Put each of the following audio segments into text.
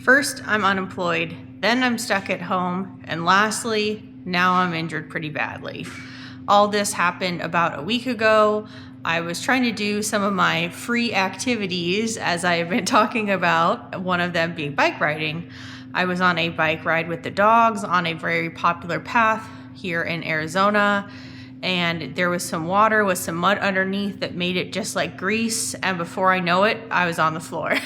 First, I'm unemployed, then I'm stuck at home, and lastly, now I'm injured pretty badly. All this happened about a week ago. I was trying to do some of my free activities, as I have been talking about, one of them being bike riding. I was on a bike ride with the dogs on a very popular path here in Arizona, and there was some water with some mud underneath that made it just like grease, and before I know it, I was on the floor.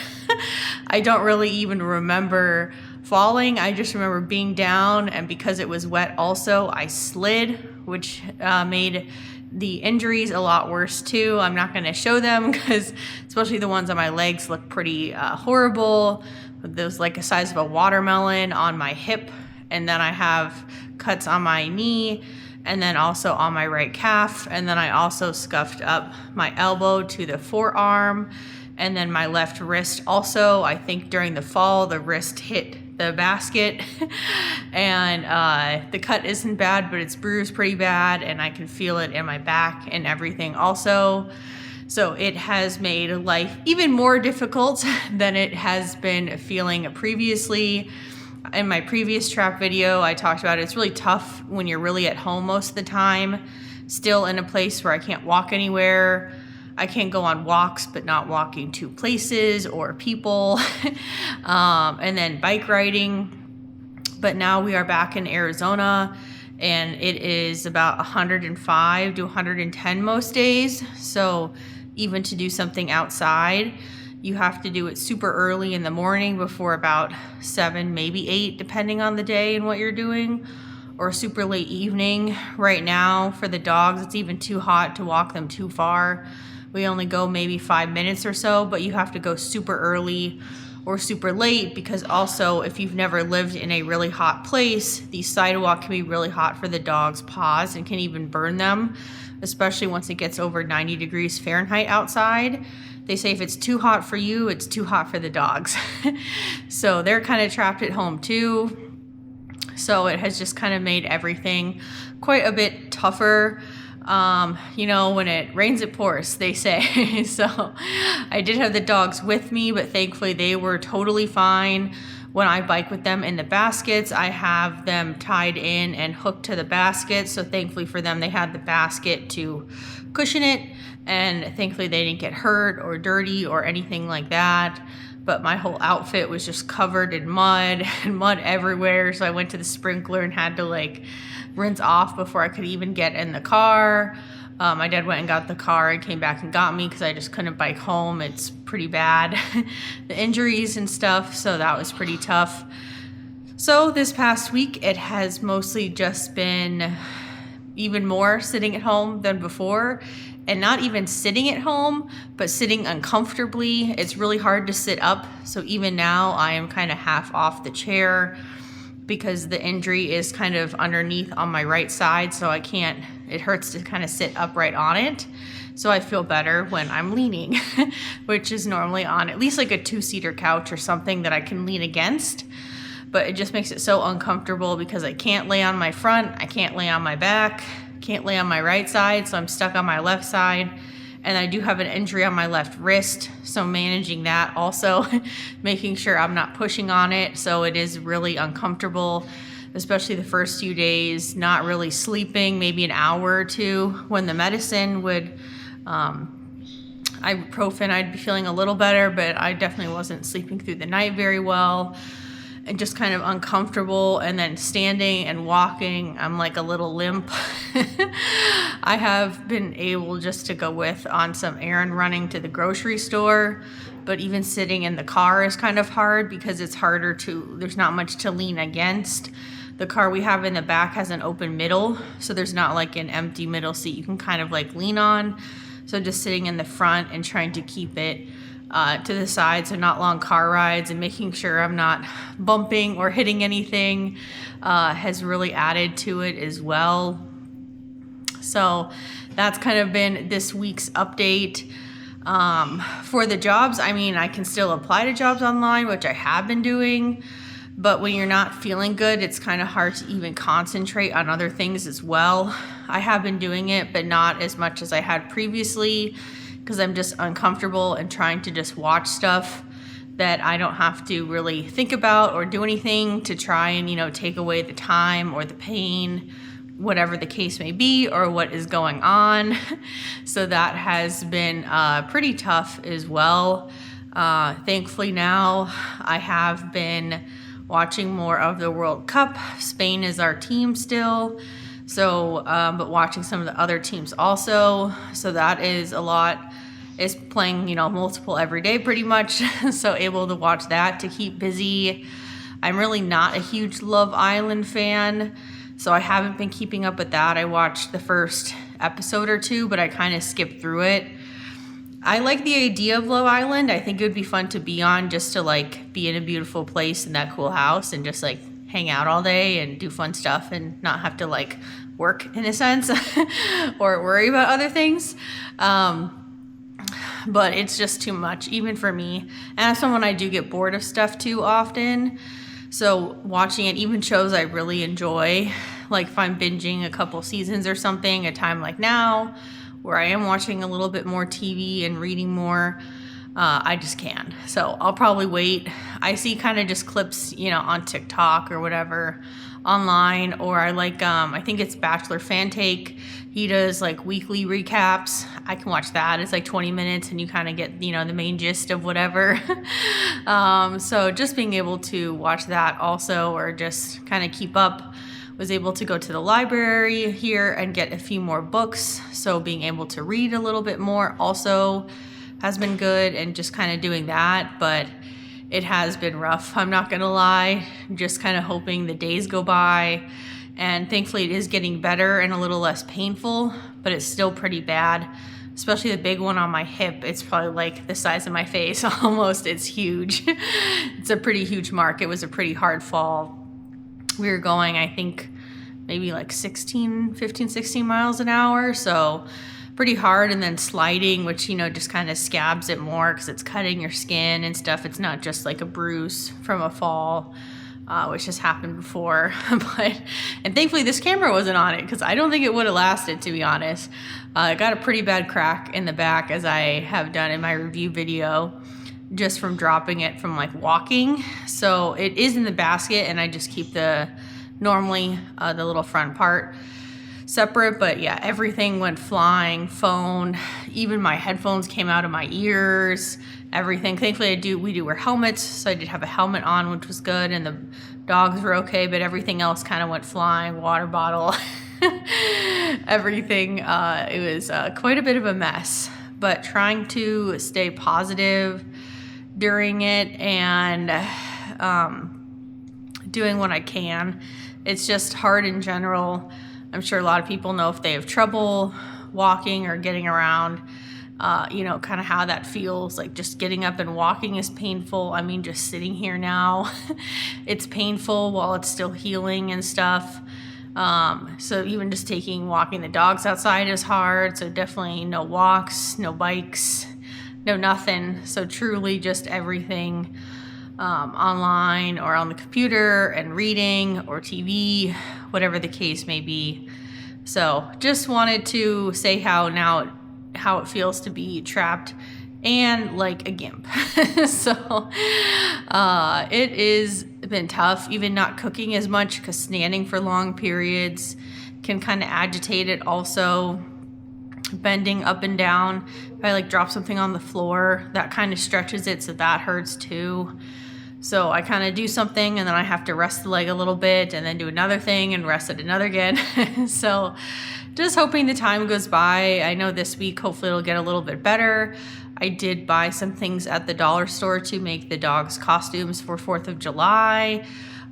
I don't really even remember falling. I just remember being down, and because it was wet also, I slid, which made the injuries a lot worse too. I'm not going to show them because especially the ones on my legs look pretty horrible. There's like a size of a watermelon on my hip, and then I have cuts on my knee, and then also on my right calf, and then I also scuffed up my elbow to the forearm, and then my left wrist also. I think during the fall the wrist hit the basket and the cut isn't bad, but it's bruised pretty bad, and I can feel it in my back and everything also. So it has made life even more difficult than it has been feeling previously. In my previous trap video, I talked about it's really tough when you're really at home most of the time, still in a place where I can't walk anywhere. I can go on walks, but not walking to places or people. And then bike riding. But now we are back in Arizona, and it is about 105 to 110 most days. So even to do something outside, you have to do it super early in the morning before about 7, maybe 8, depending on the day and what you're doing, or super late evening. Right now for the dogs, it's even too hot to walk them too far. We only go maybe 5 minutes or so, but you have to go super early or super late, because also if you've never lived in a really hot place, the sidewalk can be really hot for the dogs' paws and can even burn them, especially once it gets over 90 degrees Fahrenheit outside. They say if it's too hot for you, it's too hot for the dogs. So they're kind of trapped at home too. So it has just kind of made everything quite a bit tougher. When it rains, it pours, they say. So I did have the dogs with me, but thankfully they were totally fine. When I bike with them in the baskets, I have them tied in and hooked to the basket. So thankfully for them, they had the basket to cushion it. And thankfully they didn't get hurt or dirty or anything like that. But my whole outfit was just covered in mud and mud everywhere. So I went to the sprinkler and had to rinse off before I could even get in the car. My dad went and got the car and came back and got me because I just couldn't bike home. It's pretty bad, the injuries and stuff. So that was pretty tough. So this past week, it has mostly just been even more sitting at home than before. And not even sitting at home, but sitting uncomfortably. It's really hard to sit up. So even now I am kind of half off the chair because the injury is kind of underneath on my right side. So I can't, it hurts to kind of sit upright on it. So I feel better when I'm leaning, which is normally on at least like a 2-seater couch or something that I can lean against. But it just makes it so uncomfortable because I can't lay on my front, I can't lay on my back, can't lay on my right side, so I'm stuck on my left side. And I do have an injury on my left wrist, so managing that also, making sure I'm not pushing on it. So it is really uncomfortable, especially the first few days, not really sleeping, maybe an hour or two. When the medicine would, ibuprofen, I'd be feeling a little better, but I definitely wasn't sleeping through the night very well. And just kind of uncomfortable, and then standing and walking, I'm like a little limp. I have been able just to go on some errand running to the grocery store, but even sitting in the car is kind of hard because it's harder there's not much to lean against. The car we have in the back has an open middle, so there's not like an empty middle seat you can kind of lean on. So just sitting in the front and trying to keep it to the side, so not long car rides, and making sure I'm not bumping or hitting anything has really added to it as well. So that's kind of been this week's update. For the jobs, I can still apply to jobs online, which I have been doing, but when you're not feeling good, it's kind of hard to even concentrate on other things as well. I have been doing it, but not as much as I had previously, because I'm just uncomfortable and trying to just watch stuff that I don't have to really think about or do anything to try and, take away the time or the pain, whatever the case may be, or what is going on. So that has been pretty tough as well. Thankfully now I have been watching more of the World Cup. Spain is our team still. So, but watching some of the other teams also. So that is a lot. Is playing, multiple every day pretty much. So able to watch that to keep busy. I'm really not a huge Love Island fan, so I haven't been keeping up with that. I watched the first episode or two, but I kind of skipped through it. I like the idea of Love Island. I think it would be fun to be on, just to like be in a beautiful place in that cool house and just like hang out all day and do fun stuff and not have to like work in a sense or worry about other things. But it's just too much, even for me. And as someone, I do get bored of stuff too often. So watching it, even shows I really enjoy, like if I'm binging a couple seasons or something, a time like now, where I am watching a little bit more TV and reading more, I just can't. So I'll probably wait. I see kind of just clips, on TikTok or whatever online, or I like, I think it's Bachelor Fan Take. He does like weekly recaps. I can watch that. It's like 20 minutes and you kind of get, the main gist of whatever. So just being able to watch that also, or just kind of keep up. Was able to go to the library here and get a few more books. So being able to read a little bit more also has been good, and just kind of doing that. But it has been rough, I'm not gonna lie. Just kind of hoping the days go by, and thankfully it is getting better and a little less painful, but it's still pretty bad, especially the big one on my hip. It's probably like the size of my face almost. It's huge. It's a pretty huge mark. It was a pretty hard fall. We were going, I think, maybe like 15, 16 miles an hour, so pretty hard, and then sliding, which, just kind of scabs it more because it's cutting your skin and stuff. It's not just like a bruise from a fall, which has happened before. And thankfully this camera wasn't on it, because I don't think it would have lasted, to be honest. I got a pretty bad crack in the back, as I have done in my review video, just from dropping it from like walking. So it is in the basket, and I just keep the little front part separate. But yeah, everything went flying. Phone, even my headphones came out of my ears, everything. Thankfully we do wear helmets, so I did have a helmet on, which was good, and the dogs were okay, but everything else kind of went flying. Water bottle, everything. It was quite a bit of a mess, but trying to stay positive during it, and doing what I can. It's just hard in general. I'm sure a lot of people know if they have trouble walking or getting around, kind of how that feels. Like just getting up and walking is painful. I mean, just sitting here now, it's painful while it's still healing and stuff. So even just walking the dogs outside is hard. So definitely no walks, no bikes, no nothing. So truly just everything online or on the computer, and reading or TV, whatever the case may be. So just wanted to say how it feels to be trapped and like a gimp. So it is been tough, even not cooking as much, because standing for long periods can kind of agitate it also. Bending up and down, if I like drop something on the floor, that kind of stretches it, so that hurts too. So I kind of do something, and then I have to rest the leg a little bit, and then do another thing and rest it another again. So just hoping the time goes by. I know this week hopefully it'll get a little bit better. I did buy some things at the dollar store to make the dogs costumes for 4th of July.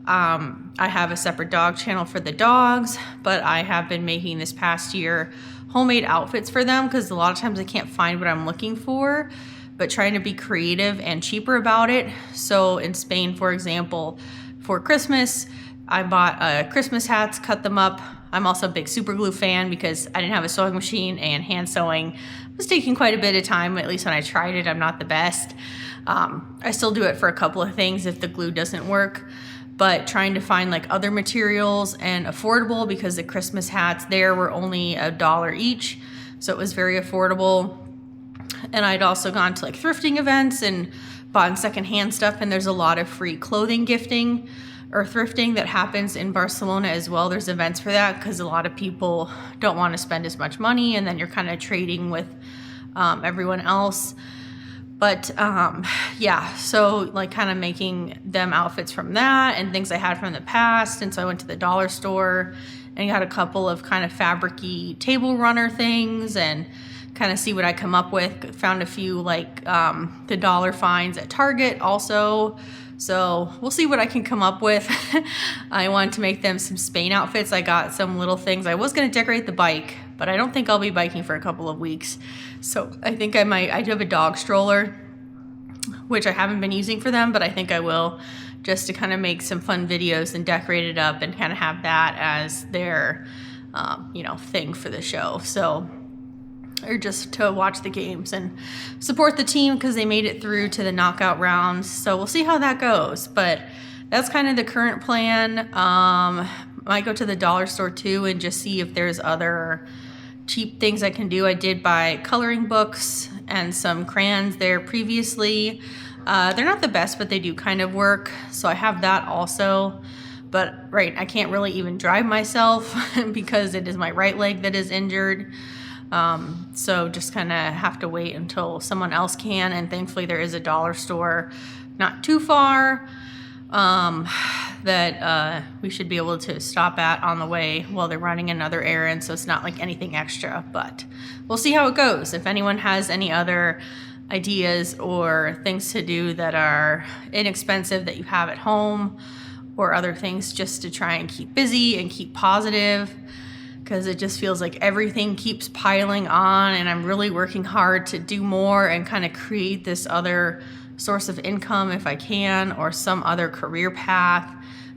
I have a separate dog channel for the dogs, but I have been making this past year homemade outfits for them, because a lot of times I can't find what I'm looking for, but trying to be creative and cheaper about it. So in Spain, for example, for Christmas, I bought Christmas hats, cut them up. I'm also a big super glue fan, because I didn't have a sewing machine, and hand sewing was taking quite a bit of time. At least when I tried it, I'm not the best. I still do it for a couple of things if the glue doesn't work, but trying to find like other materials and affordable, because the Christmas hats there were only $1 each. So it was very affordable. And I'd also gone to like thrifting events and bought secondhand stuff, and there's a lot of free clothing gifting or thrifting that happens in Barcelona as well. There's events for that because a lot of people don't want to spend as much money, and then you're kind of trading with everyone else. But yeah, so like kind of making them outfits from that and things I had from the past. And so I went to the dollar store and got a couple of kind of fabric-y table runner things and kind of see what I come up with. Found a few like the dollar finds at Target also. So we'll see what I can come up with. I wanted to make them some Spain outfits. I got some little things. I was going to decorate the bike, but I don't think I'll be biking for a couple of weeks. So I think I might. I do have a dog stroller, which I haven't been using for them, but I think I will, just to kind of make some fun videos and decorate it up and kind of have that as their, thing for the show. So, or just to watch the games and support the team because they made it through to the knockout rounds. So we'll see how that goes. But that's kind of the current plan. Might go to the dollar store too and just see if there's other cheap things I can do. I did buy coloring books and some crayons there previously. They're not the best, but they do kind of work. So I have that also. But I can't really even drive myself because it is my right leg that is injured. So just kind of have to wait until someone else can. And thankfully there is a dollar store not too far that we should be able to stop at on the way while they're running another errand. So it's not like anything extra, but we'll see how it goes. If anyone has any other ideas or things to do that are inexpensive that you have at home, or other things just to try and keep busy and keep positive, because it just feels like everything keeps piling on, and I'm really working hard to do more and kind of create this other source of income if I can, or some other career path,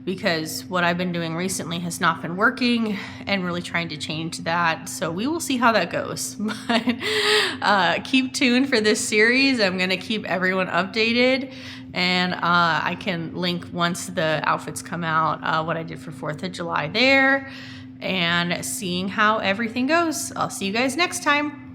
because what I've been doing recently has not been working, and really trying to change that. So we will see how that goes. But keep tuned for this series. I'm going to keep everyone updated, and I can link once the outfits come out what I did for 4th of July there, and seeing how everything goes. I'll see you guys next time.